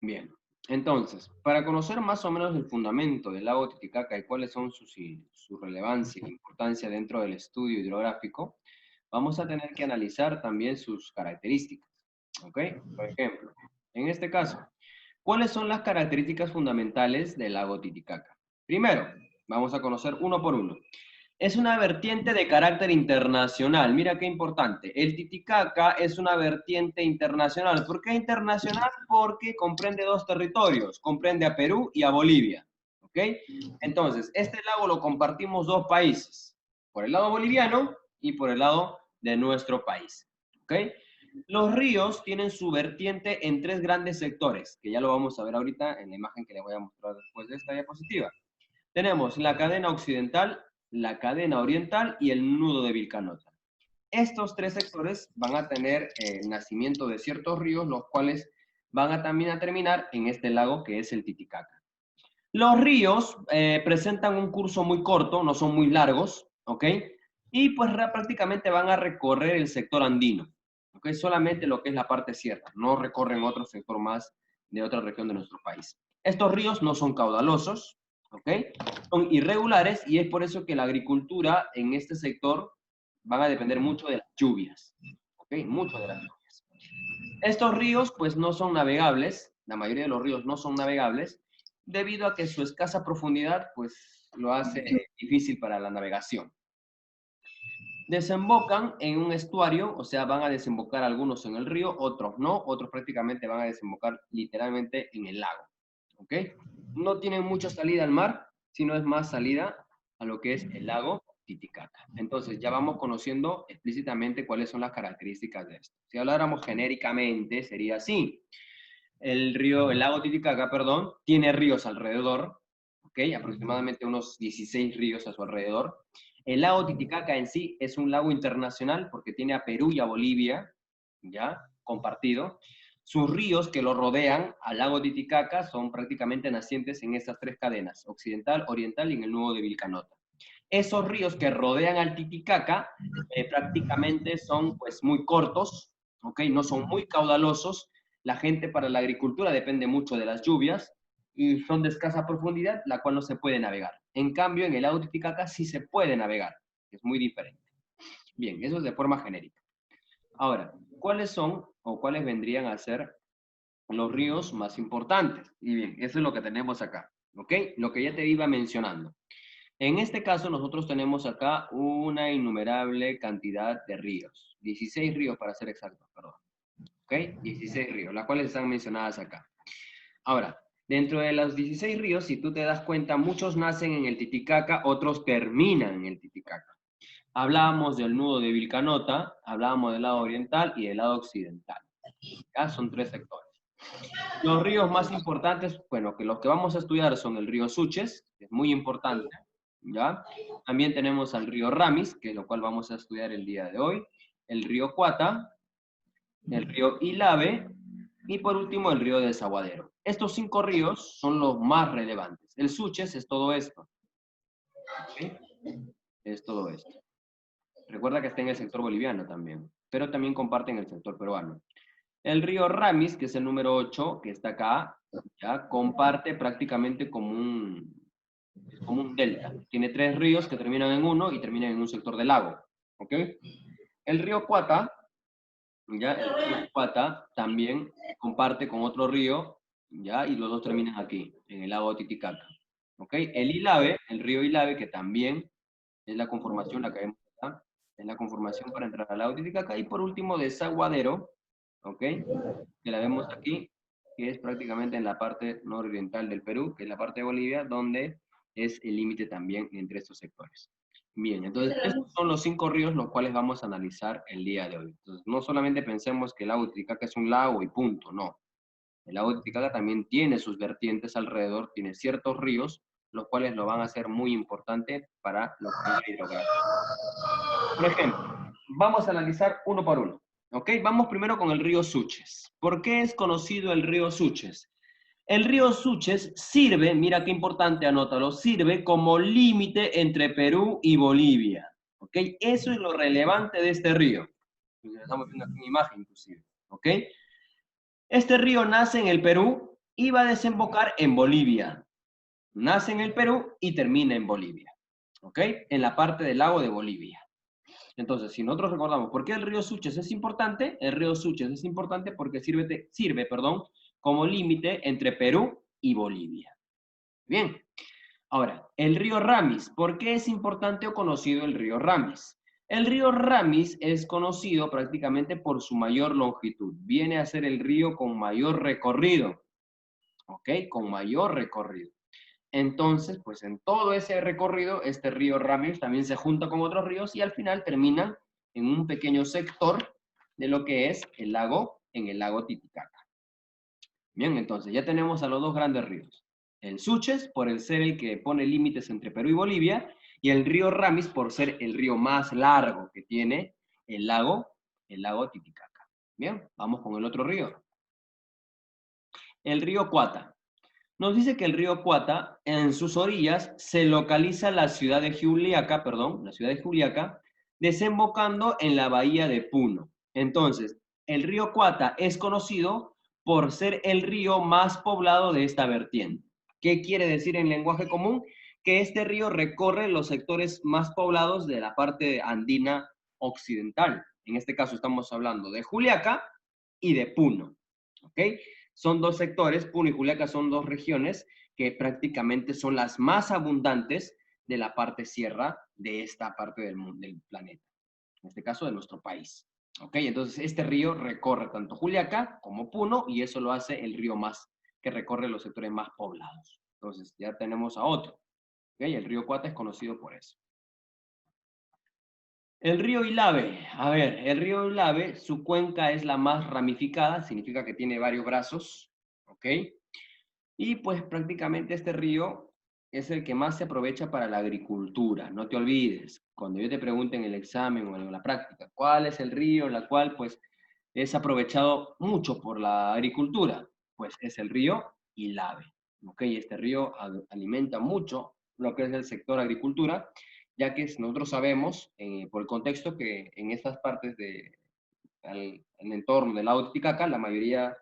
Bien, entonces, para conocer más o menos el fundamento del lago Titicaca y cuáles son su relevancia e importancia dentro del estudio hidrográfico, vamos a tener que analizar también sus características. ¿Ok? Por ejemplo, en este caso, ¿cuáles son las características fundamentales del lago Titicaca? Primero, vamos a conocer uno por uno. Es una vertiente de carácter internacional. Mira qué importante. El Titicaca es una vertiente internacional. ¿Por qué internacional? Porque comprende dos territorios. Comprende a Perú y a Bolivia. ¿Ok? Entonces, este lago lo compartimos dos países. Por el lado boliviano y por el lado de nuestro país. ¿Ok? Los ríos tienen su vertiente en tres grandes sectores, que ya lo vamos a ver ahorita en la imagen que les voy a mostrar después de esta diapositiva. Tenemos la cadena occidental, la cadena oriental y el nudo de Vilcanota. Estos tres sectores van a tener el nacimiento de ciertos ríos, los cuales van a también a terminar en este lago que es el Titicaca. Los ríos presentan un curso muy corto, no son muy largos, ¿ok? Y pues prácticamente van a recorrer el sector andino, ¿ok? Solamente lo que es la parte sierra, no recorren otro sector más de otra región de nuestro país. Estos ríos no son caudalosos, ¿ok? Son irregulares y es por eso que la agricultura en este sector van a depender mucho de las lluvias, ¿ok? Mucho de las lluvias. Estos ríos pues no son navegables, la mayoría de los ríos no son navegables, debido a que su escasa profundidad pues lo hace difícil para la navegación. Desembocan en un estuario, o sea, van a desembocar algunos en el río, otros no, otros prácticamente van a desembocar literalmente en el lago, ¿ok? No tienen mucha salida al mar, sino es más salida a lo que es el lago Titicaca. Entonces ya vamos conociendo explícitamente cuáles son las características de esto. Si habláramos genéricamente, sería así. El lago Titicaca, perdón, tiene ríos alrededor, ¿ok? Aproximadamente unos 16 ríos a su alrededor. El lago Titicaca en sí es un lago internacional porque tiene a Perú y a Bolivia, ¿ya? Compartido. Sus ríos que lo rodean al lago Titicaca son prácticamente nacientes en estas tres cadenas, occidental, oriental y en el nudo de Vilcanota. Esos ríos que rodean al Titicaca prácticamente son pues muy cortos, ¿ok? No son muy caudalosos. La gente para la agricultura depende mucho de las lluvias y son de escasa profundidad, la cual no se puede navegar. En cambio, en el lago Titicaca sí se puede navegar, es muy diferente. Bien, eso es de forma genérica. Ahora, ¿cuáles son o cuáles vendrían a ser los ríos más importantes? Y bien, eso es lo que tenemos acá, ¿ok? Lo que ya te iba mencionando. En este caso, nosotros tenemos acá una innumerable cantidad de ríos. 16 ríos para ser exactos, perdón. ¿Ok? 16 ríos, las cuales están mencionadas acá. Ahora, dentro de los 16 ríos, si tú te das cuenta, muchos nacen en el Titicaca, otros terminan en el Titicaca. Hablábamos del nudo de Vilcanota, hablábamos del lado oriental y del lado occidental. ¿Ya? Son tres sectores. Los ríos más importantes, bueno, que los que vamos a estudiar son el río Suches, que es muy importante, ¿ya? También tenemos al río Ramis, que es lo cual vamos a estudiar el día de hoy, el río Cuata, el río Ilave y por último el río Desaguadero. Estos 5 ríos son los más relevantes. El Suches es todo esto, ¿ok? Es todo esto. Recuerda que está en el sector boliviano también, pero también comparten el sector peruano. El río Ramis, que es el número 8, que está acá, ya comparte prácticamente como un delta. Tiene 3 ríos que terminan en uno y terminan en un sector del lago. ¿Ok? El río Cuata, ya, el río Cuata también comparte con otro río, ya, y los dos terminan aquí, en el lago Titicaca. ¿Ok? El Ilave, el río Ilave, que también es la conformación, la que vemos acá, es la conformación para entrar al lago Titicaca. Y por último, Desaguadero, ¿ok? Que la vemos aquí, que es prácticamente en la parte nororiental del Perú, que es la parte de Bolivia, donde es el límite también entre estos sectores. Bien, entonces estos son los 5 ríos los cuales vamos a analizar el día de hoy. Entonces, no solamente pensemos que el lago Titicaca es un lago y punto, no. El lago Titicaca también tiene sus vertientes alrededor, tiene ciertos ríos, los cuales lo van a hacer muy importante para lo que es la hidrografía. Por ejemplo, vamos a analizar uno por uno. ¿Ok? Vamos primero con el río Suches. ¿Por qué es conocido el río Suches? El río Suches sirve, mira qué importante, anótalo, sirve como límite entre Perú y Bolivia. ¿Ok? Eso es lo relevante de este río. Estamos viendo aquí una imagen inclusive. ¿Ok? Este río nace en el Perú, y va a desembocar en Bolivia. Nace en el Perú y termina en Bolivia, ¿ok? En la parte del lago de Bolivia. Entonces, si nosotros recordamos por qué el río Suches es importante, el río Suches es importante porque sirve, como límite entre Perú y Bolivia. Bien. Ahora, el río Ramis. ¿Por qué es importante o conocido el río Ramis? El río Ramis es conocido prácticamente por su mayor longitud. Viene a ser el río con mayor recorrido, ¿ok? Con mayor recorrido. Entonces, pues en todo ese recorrido, este río Ramis también se junta con otros ríos y al final termina en un pequeño sector de lo que es en el lago Titicaca. Bien, entonces ya tenemos a los dos grandes ríos. El Suches, por ser el que pone límites entre Perú y Bolivia, y el río Ramis, por ser el río más largo que tiene el lago Titicaca. Bien, vamos con el otro río. El río Cuata. Nos dice que el río Cuata, en sus orillas, se localiza la ciudad de Juliaca, desembocando en la bahía de Puno. Entonces, el río Cuata es conocido por ser el río más poblado de esta vertiente. ¿Qué quiere decir en lenguaje común? Que este río recorre los sectores más poblados de la parte andina occidental. En este caso estamos hablando de Juliaca y de Puno. ¿Ok? Son dos sectores, Puno y Juliaca son dos regiones que prácticamente son las más abundantes de la parte sierra de esta parte del planeta, en este caso de nuestro país. ¿Ok? Entonces este río recorre tanto Juliaca como Puno y eso lo hace el río más que recorre los sectores más poblados. Entonces ya tenemos a otro. ¿Ok? El río Cuata es conocido por eso. El río Ilave, a ver, el río Ilave, su cuenca es la más ramificada, significa que tiene varios brazos, ¿ok? Y pues prácticamente este río es el que más se aprovecha para la agricultura. No te olvides, cuando yo te pregunte en el examen o en la práctica, ¿cuál es el río en la cual pues es aprovechado mucho por la agricultura? Pues es el río Ilave, ¿ok? Este río alimenta mucho lo que es el sector agricultura, ya que nosotros sabemos, por el contexto, que en estas partes en el entorno del lago Titicaca, la mayoría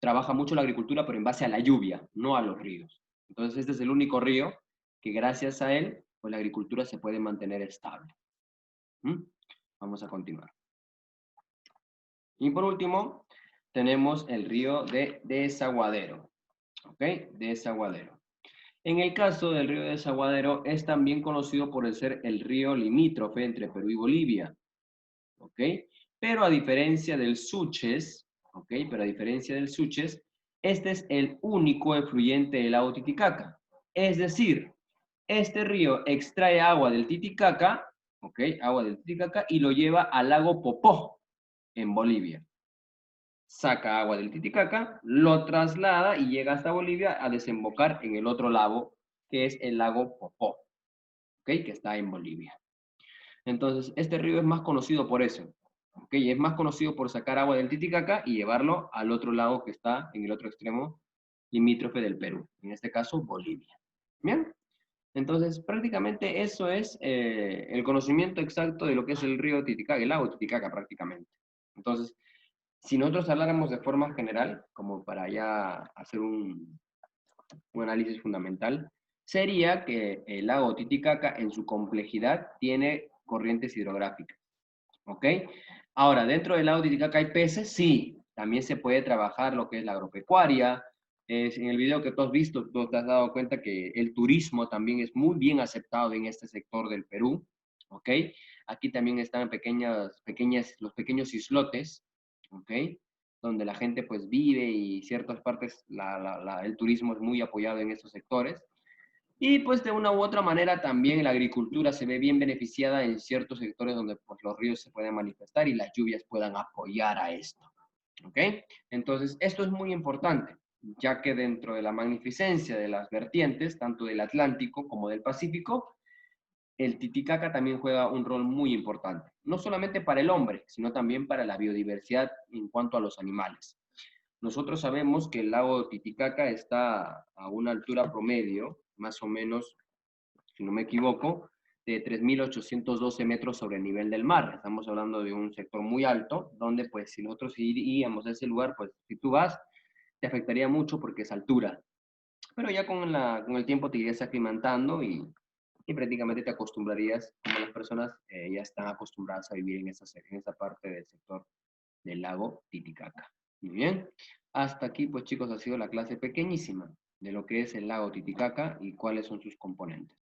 trabaja mucho la agricultura, pero en base a la lluvia, no a los ríos. Entonces este es el único río que gracias a él, pues la agricultura se puede mantener estable. ¿Mm? Vamos a continuar. Y por último, tenemos el río de Desaguadero. ¿Ok? Desaguadero. En el caso del río de Desaguadero, es también conocido por ser el río limítrofe entre Perú y Bolivia. ¿Ok? Pero a diferencia del Suches, ¿ok? Pero a diferencia del Suches, este es el único efluyente del lago Titicaca. Es decir, este río extrae agua del Titicaca, ¿ok? Agua del Titicaca y lo lleva al lago Popó, en Bolivia. Saca agua del Titicaca, lo traslada y llega hasta Bolivia a desembocar en el otro lago, que es el lago Popó, ¿ok? Que está en Bolivia. Entonces, este río es más conocido por eso, ¿ok? Es más conocido por sacar agua del Titicaca y llevarlo al otro lago que está en el otro extremo limítrofe del Perú, en este caso Bolivia. ¿Bien? Entonces, prácticamente eso es el conocimiento exacto de lo que es el río Titicaca, el lago Titicaca prácticamente. Entonces, si nosotros habláramos de forma general, como para ya hacer un análisis fundamental, sería que el lago Titicaca en su complejidad tiene corrientes hidrográficas. ¿Ok? Ahora, dentro del lago Titicaca hay peces, sí. También se puede trabajar lo que es la agropecuaria. En el video que tú has visto, tú te has dado cuenta que el turismo también es muy bien aceptado en este sector del Perú. ¿Ok? Aquí también están los pequeños islotes, ¿ok? Donde la gente pues vive y ciertas partes el turismo es muy apoyado en estos sectores. Y pues de una u otra manera también la agricultura se ve bien beneficiada en ciertos sectores donde pues, los ríos se pueden manifestar y las lluvias puedan apoyar a esto. ¿Ok? Entonces, esto es muy importante, ya que dentro de la magnificencia de las vertientes, tanto del Atlántico como del Pacífico, el Titicaca también juega un rol muy importante, no solamente para el hombre, sino también para la biodiversidad en cuanto a los animales. Nosotros sabemos que el lago Titicaca está a una altura promedio, más o menos, si no me equivoco, de 3.812 metros sobre el nivel del mar. Estamos hablando de un sector muy alto, donde pues si nosotros iríamos a ese lugar, pues si tú vas, te afectaría mucho porque es altura. Pero ya con el tiempo te irías aclimatando y prácticamente te acostumbrarías, como las personas ya están acostumbradas a vivir en esa parte del sector del lago Titicaca. Muy bien. Hasta aquí, pues chicos, ha sido la clase pequeñísima de lo que es el lago Titicaca y cuáles son sus componentes.